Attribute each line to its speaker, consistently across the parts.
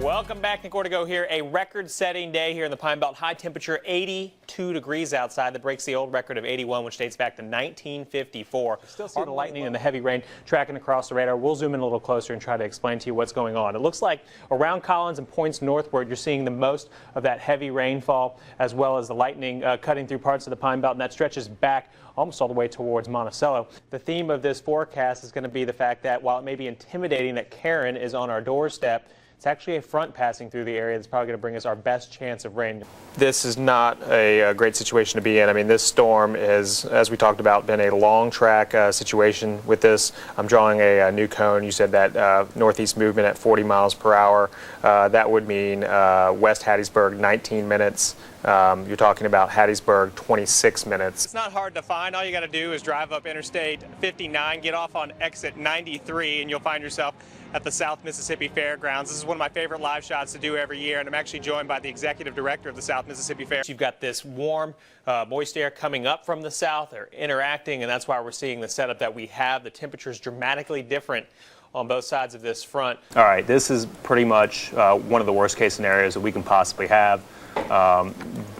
Speaker 1: Welcome back. Nick Ortego here. A record-setting day here in the Pine Belt. High temperature, 82 degrees outside. That breaks the old record of 81, which dates back to 1954. Still see the lightning and the heavy rain tracking across the radar. We'll zoom in a little closer and try to explain to you what's going on. It looks like around Collins and points northward, you're seeing the most of that heavy rainfall, as well as the lightning cutting through parts of the Pine Belt, and that stretches back almost all the way towards Monticello. The theme of this forecast is going to be the fact that while it may be intimidating that Karen is on our doorstep, it's actually a front passing through the area that's probably going to bring us our best chance of rain. This is not a great situation to be in. I mean, this storm is, as we talked about, been a long track situation with this. I'm drawing a new cone. You said that northeast movement at 40 miles per hour. That would mean West Hattiesburg 19 minutes. You're talking about Hattiesburg 26 minutes. It's not hard to find. All you got to do is drive up Interstate 59, get off on exit 93, and you'll find yourself at the South Mississippi Fairgrounds. This is one of my favorite live shots to do every year, and I'm actually joined by the executive director of the South Mississippi Fair. You've got this warm, moist air coming up from the south. They're interacting, and that's why we're seeing the setup that we have. The temperature is dramatically different on both sides of this front. All right, this is pretty much one of the worst case scenarios that we can possibly have.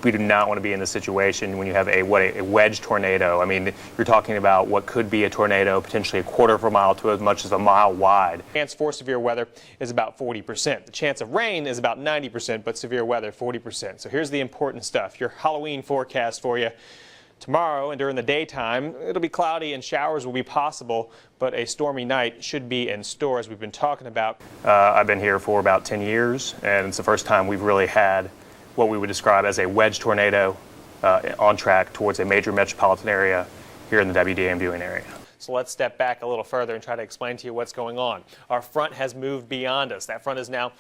Speaker 1: We do not want to be in this situation when you have a wedge tornado. I mean, you're talking about what could be a tornado, potentially a quarter of a mile to as much as a mile wide. The chance for severe weather is about 40%. The chance of rain is about 90%, but severe weather 40%. So here's the important stuff. Your Halloween forecast for you. Tomorrow and during the daytime, it'll be cloudy and showers will be possible, but a stormy night should be in store, as we've been talking about. I've been here for about 10 years, and it's the first time we've really had what we would describe as a wedge tornado on track towards a major metropolitan area here in the WDAM viewing area. So let's step back a little further and try to explain to you what's going on. Our front has moved beyond us. That front is now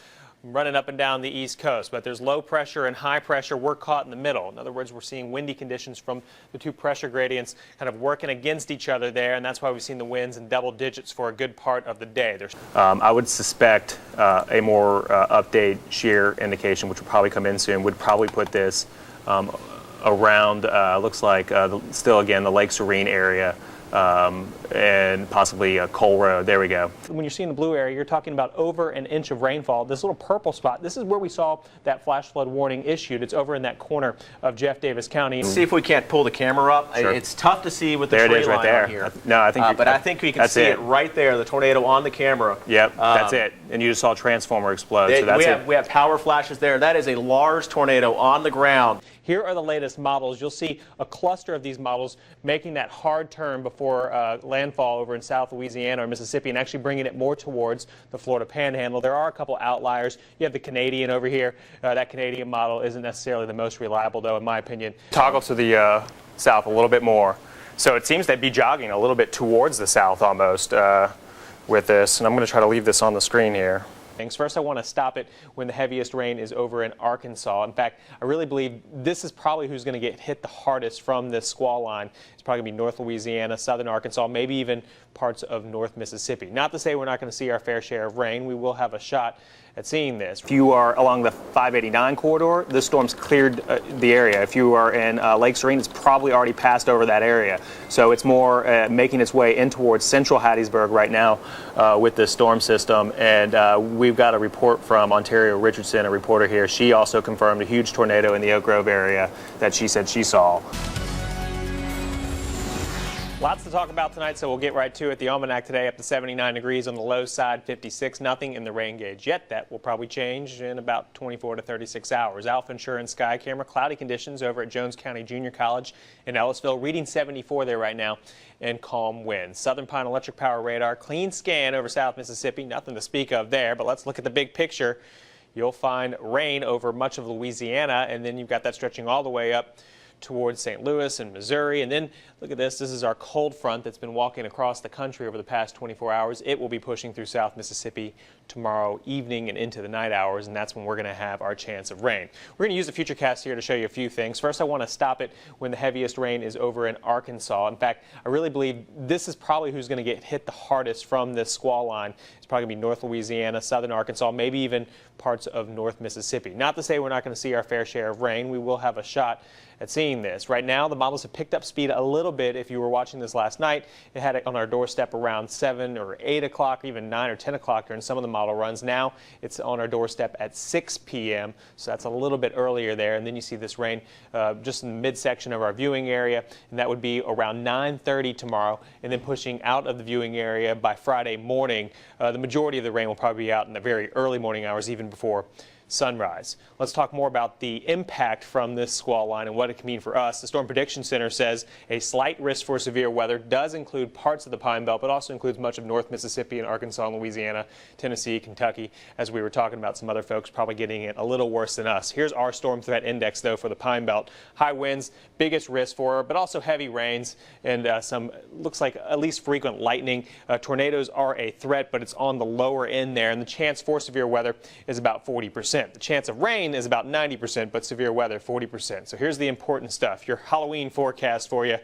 Speaker 1: running up and down the East Coast, but there's low pressure and high pressure. We're caught in the middle. In other words, we're seeing windy conditions from the two pressure gradients kind of working against each other there, and that's why we've seen the winds in double digits for a good part of the day. I would suspect a more update shear indication, which will probably come in soon, would probably put this around, looks like still again the Lake Serene area. And possibly a Cole Road. There we go. When you're seeing the blue area, you're talking about over an inch of rainfall. This little purple spot, this is where we saw that flash flood warning issued. It's over in that corner of Jeff Davis County.
Speaker 2: Let's see if we can't pull the camera up. Sure. It's tough to see with the tree line right there. Here.
Speaker 1: No, I think
Speaker 2: but I think we can see it right there, the tornado on the camera.
Speaker 1: Yep, that's it. And you just saw a transformer explode. So that's
Speaker 2: we have power flashes there. That is a large tornado on the ground.
Speaker 1: Here are the latest models. You'll see a cluster of these models making that hard turn before landfall over in South Louisiana or Mississippi and actually bringing it more towards the Florida Panhandle. There are a couple outliers. You have the Canadian over here. That Canadian model isn't necessarily the most reliable, though, in my opinion. Toggle to the south a little bit more. So it seems to be jogging a little bit towards the south almost with this. And I'm going to try to leave this on the screen here. First, I want to stop it when the heaviest rain is over in Arkansas. In fact, I really believe this is probably who's going to get hit the hardest from this squall line. It's probably going to be North Louisiana, southern Arkansas, maybe even parts of North Mississippi. Not to say we're not going to see our fair share of rain. We will have a shot at seeing this. If you are along the 589 corridor, this storm's cleared the area. If you are in Lake Serene, it's probably already passed over that area. So it's more making its way in towards central Hattiesburg right now with this storm system. And we've got a report from Ontario Richardson, a reporter here. She also confirmed a huge tornado in the Oak Grove area that she said she saw. Lots to talk about tonight, so we'll get right to it. The almanac today up to 79 degrees on the low side, 56. Nothing in the rain gauge yet. That will probably change in about 24 to 36 hours. Alpha Insurance Sky Camera, cloudy conditions over at Jones County Junior College in Ellisville. Reading 74 there right now and calm winds. Southern Pine Electric Power Radar, clean scan over South Mississippi. Nothing to speak of there, but let's look at the big picture. You'll find rain over much of Louisiana, and then you've got that stretching all the way up towards St. Louis and Missouri. And then look at this. This is our cold front that's been walking across the country over the past 24 hours. It will be pushing through South Mississippi tomorrow evening and into the night hours, and that's when we're going to have our chance of rain. We're going to use the Futurecast here to show you a few things. First, I want to stop it when the heaviest rain is over in Arkansas. In fact, I really believe this is probably who's going to get hit the hardest from this squall line. It's probably going to be North Louisiana, southern Arkansas, maybe even parts of North Mississippi. Not to say we're not going to see our fair share of rain. We will have a shot at seeing this. Right now, the models have picked up speed a little bit. If you were watching this last night, it had it on our doorstep around 7 or 8 o'clock, even 9 or 10 o'clock during some of the model runs. Now it's on our doorstep at 6 p.m., so that's a little bit earlier there. And then you see this rain just in the midsection of our viewing area, and that would be around 9:30 tomorrow, and then pushing out of the viewing area by Friday morning. The majority of the rain will probably be out in the very early morning hours, even before sunrise. Let's talk more about the impact from this squall line and what it can mean for us. The Storm Prediction Center says a slight risk for severe weather does include parts of the Pine Belt, but also includes much of North Mississippi and Arkansas and Louisiana, Tennessee, Kentucky, as we were talking about some other folks probably getting it a little worse than us. Here's our storm threat index, though, for the Pine Belt. High winds, biggest risk for her, but also heavy rains and some, looks like at least frequent lightning. Tornadoes are a threat, but it's on the lower end there, and the chance for severe weather is about 40%. The chance of rain is about 90%, but severe weather 40%. So here's the important stuff. Your Halloween forecast for you.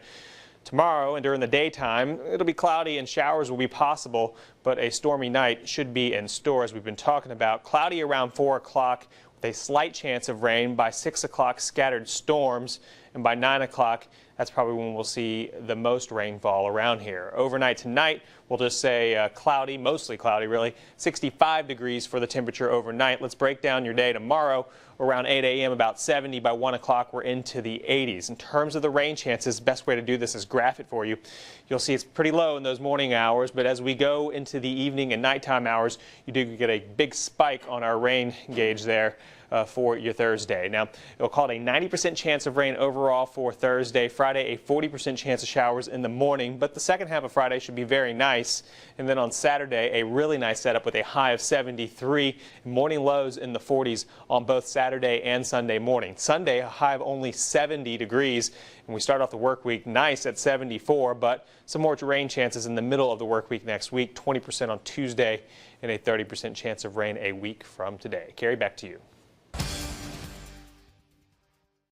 Speaker 1: Tomorrow and during the daytime, it'll be cloudy and showers will be possible, but a stormy night should be in store, as we've been talking about. Cloudy around 4 o'clock with a slight chance of rain. By 6 o'clock, scattered storms, and by 9 o'clock, that's probably when we'll see the most rainfall around here. Overnight tonight, we'll just say cloudy, mostly cloudy really, 65 degrees for the temperature overnight. Let's break down your day tomorrow. Around 8 a.m., about 70. By 1 o'clock, we're into the 80s. In terms of the rain chances, the best way to do this is graph it for you. You'll see it's pretty low in those morning hours, but as we go into the evening and nighttime hours, you do get a big spike on our rain gauge there for your Thursday. Now, it'll call it a 90% chance of rain overall for Thursday. Friday, a 40% chance of showers in the morning, but the second half of Friday should be very nice. And then on Saturday, a really nice setup with a high of 73, morning lows in the 40s on both Saturday and Sunday morning. Sunday, a high of only 70 degrees, and we start off the work week nice at 74, but some more rain chances in the middle of the work week next week, 20% on Tuesday, and a 30% chance of rain a week from today. Carrie, back to you.